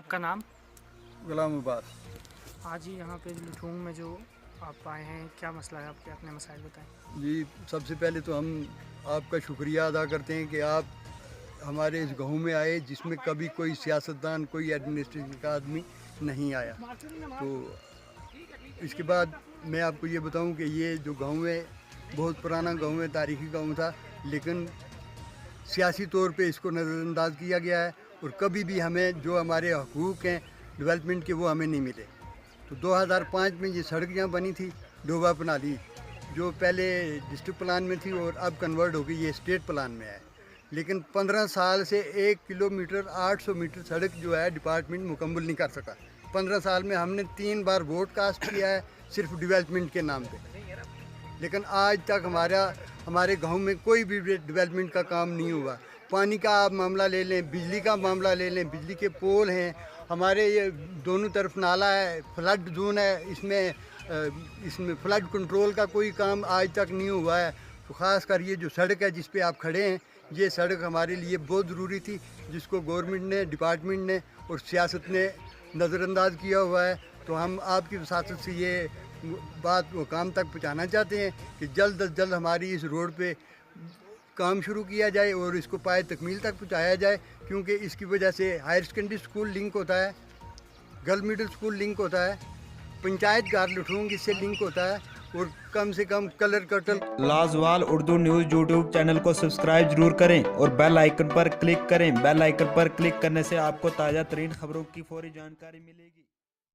आपका नाम? गुलाम अब्बास। आज ही यहाँ पे लुठूंग में जो आप आए हैं, क्या मसला है आपके? अपने मसाइल बताएं। जी, सबसे पहले तो हम आपका शुक्रिया अदा करते हैं कि आप हमारे इस गांव में आए जिसमें कभी कोई सियासतदान, कोई एडमिनिस्ट्रेशन का आदमी नहीं आया। तो इसके बाद मैं आपको ये बताऊं कि ये जो गांव है बहुत पुराना गांव है, तारीखी गांव था, लेकिन सियासी तौर पे इसको नज़रअंदाज किया गया है और कभी भी हमें जो हमारे हकूक़ हैं डेवलपमेंट के वो हमें नहीं मिले। तो 2005 में ये सड़क यहाँ बनी थी, डोबा प्रणाली, जो पहले डिस्ट्रिक्ट प्लान में थी और अब कन्वर्ट हो गई ये स्टेट प्लान में है। लेकिन 15 साल से 1 किलोमीटर 800 मीटर सड़क जो है डिपार्टमेंट मुकम्मल नहीं कर सका। 15 साल में हमने 3 बार वोट कास्ट किया है सिर्फ डेवलपमेंट के नाम पे, लेकिन आज तक हमारे गांव में कोई भी डेवलपमेंट का काम नहीं हुआ। पानी का आप मामला ले लें, बिजली का मामला ले लें, बिजली के पोल हैं, हमारे ये दोनों तरफ नाला है, फ्लड जोन है, इसमें फ्लड कंट्रोल का कोई काम आज तक नहीं हुआ है। तो ख़ास कर ये जो सड़क है जिस पे आप खड़े हैं, ये सड़क हमारे लिए बहुत ज़रूरी थी, जिसको गवर्नमेंट ने, डिपार्टमेंट ने और सियासत ने नज़रअंदाज किया हुआ है। तो हम आपकी वसातत से ये बात वो काम तक पहुँचाना चाहते हैं कि जल्द अज जल्द हमारी इस रोड पे काम शुरू किया जाए और इसको पाए तकमील तक पहुँचाया जाए, क्योंकि इसकी वजह से हायर सेकेंडरी स्कूल लिंक होता है, गर्ल मिडिल स्कूल लिंक होता है, पंचायत घर लुठूंग इससे लिंक होता है, और कम से कम कलर कटल। लाजवाल उर्दू न्यूज़ यूट्यूब चैनल को सब्सक्राइब जरूर करें और बेल आइकन पर क्लिक करें। बेल आइकन पर क्लिक करने से आपको ताज़ा तरीन खबरों की फौरी जानकारी मिलेगी।